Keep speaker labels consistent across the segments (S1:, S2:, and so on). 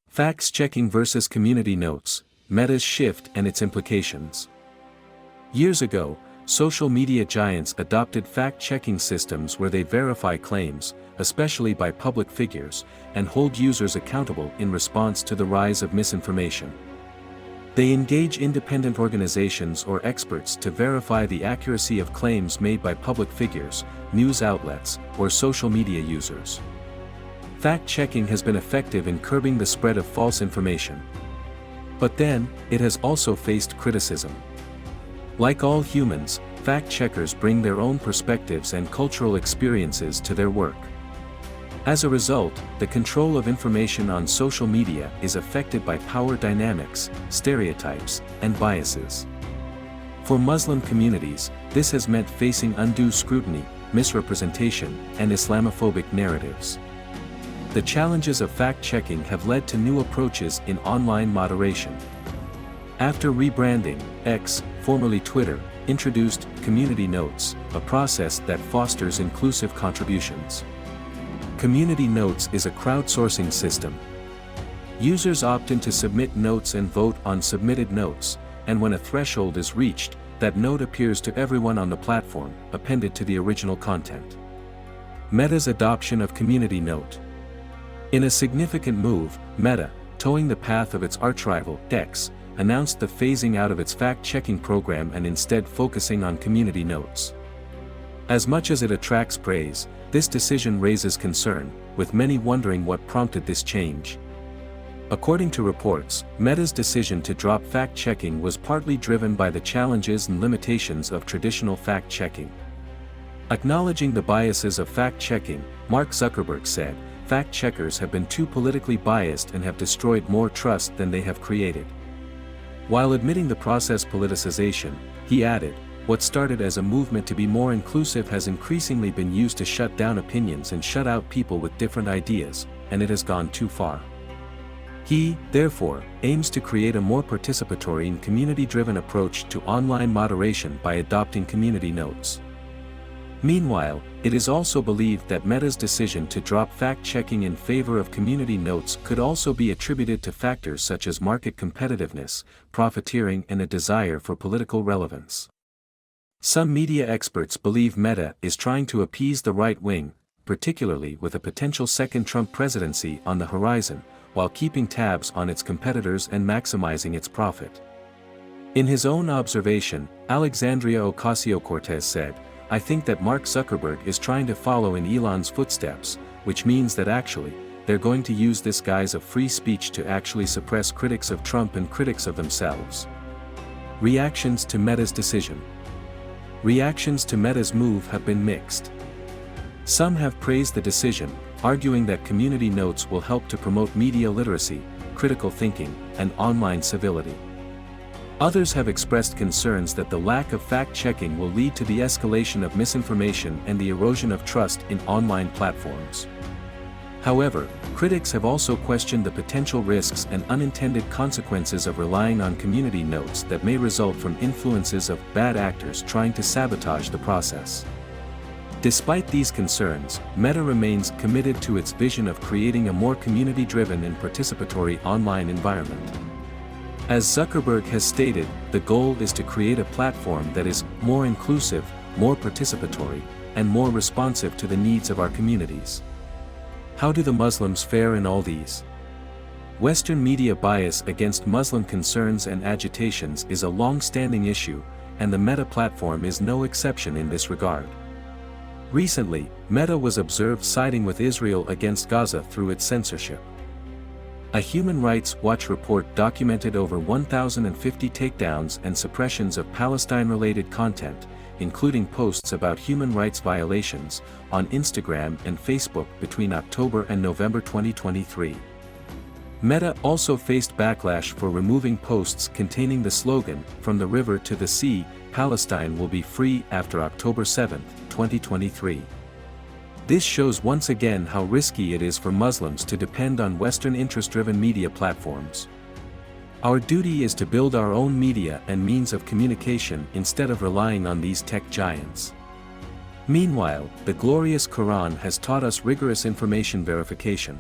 S1: Facts-checking versus community notes, Meta's shift and its implications. Years ago, social media giants adopted fact-checking systems where they verify claims, especially by public figures, and hold users accountable in response to the rise of misinformation. They engage independent organizations or experts to verify the accuracy of claims made by public figures, news outlets, or social media users. Fact-checking has been effective in curbing the spread of false information. But then, it has also faced criticism. Like all humans, fact-checkers bring their own perspectives and cultural experiences to their work. As a result, the control of information on social media is affected by power dynamics, stereotypes, and biases. For Muslim communities, this has meant facing undue scrutiny, misrepresentation, and Islamophobic narratives. The challenges of fact-checking have led to new approaches in online moderation. After rebranding, X, formerly Twitter, introduced Community Notes, a process that fosters inclusive contributions. Community Notes is a crowdsourcing system. Users opt in to submit notes and vote on submitted notes, and when a threshold is reached, that note appears to everyone on the platform, appended to the original content. Meta's adoption of Community Note. In a significant move, Meta, towing the path of its archrival, X, announced the phasing out of its fact-checking program and instead focusing on Community Notes. As much as it attracts praise, this decision raises concern, with many wondering what prompted this change. According to reports, Meta's decision to drop fact-checking was partly driven by the challenges and limitations of traditional fact-checking. Acknowledging the biases of fact-checking, Mark Zuckerberg said, "Fact-checkers have been too politically biased and have destroyed more trust than they have created." While admitting the process politicization, he added, "What started as a movement to be more inclusive has increasingly been used to shut down opinions and shut out people with different ideas, and it has gone too far." He, therefore, aims to create a more participatory and community-driven approach to online moderation by adopting Community Notes. Meanwhile, it is also believed that Meta's decision to drop fact-checking in favor of Community Notes could also be attributed to factors such as market competitiveness, profiteering, and a desire for political relevance. Some media experts believe Meta is trying to appease the right wing, particularly with a potential second Trump presidency on the horizon, while keeping tabs on its competitors and maximizing its profit. In his own observation, Alexandria Ocasio-Cortez said, "I think that Mark Zuckerberg is trying to follow in Elon's footsteps, which means that actually, they're going to use this guise of free speech to actually suppress critics of Trump and critics of themselves." Reactions to Meta's decision. Reactions to Meta's move have been mixed. Some have praised the decision, arguing that Community Notes will help to promote media literacy, critical thinking, and online civility. Others have expressed concerns that the lack of fact-checking will lead to the escalation of misinformation and the erosion of trust in online platforms. However, critics have also questioned the potential risks and unintended consequences of relying on Community Notes that may result from influences of bad actors trying to sabotage the process. Despite these concerns, Meta remains committed to its vision of creating a more community-driven and participatory online environment. As Zuckerberg has stated, the goal is to create a platform that is more inclusive, more participatory, and more responsive to the needs of our communities. How do the Muslims fare in all these? Western media bias against Muslim concerns and agitations is a long-standing issue, and the Meta platform is no exception in this regard. Recently, Meta was observed siding with Israel against Gaza through its censorship. A Human Rights Watch report documented over 1,050 takedowns and suppressions of Palestine-related content, including posts about human rights violations, on Instagram and Facebook between October and November 2023. Meta also faced backlash for removing posts containing the slogan, "From the river to the sea, Palestine will be free," after October 7, 2023. This shows once again how risky it is for Muslims to depend on Western interest-driven media platforms. Our duty is to build our own media and means of communication instead of relying on these tech giants. Meanwhile, the glorious Quran has taught us rigorous information verification.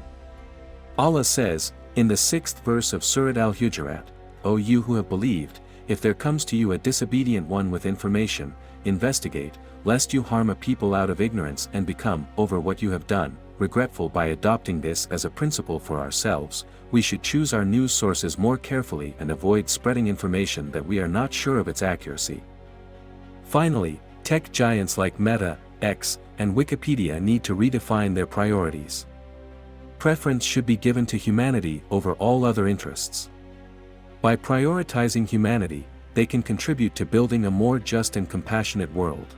S1: Allah says, in the 6th verse of Surat Al-Hujurat, "O you who have believed, if there comes to you a disobedient one with information, investigate, lest you harm a people out of ignorance and become, over what you have done, regretful." By adopting this as a principle for ourselves, we should choose our news sources more carefully and avoid spreading information that we are not sure of its accuracy. Finally, tech giants like Meta, X, and Wikipedia need to redefine their priorities. Preference should be given to humanity over all other interests. By prioritizing humanity, they can contribute to building a more just and compassionate world.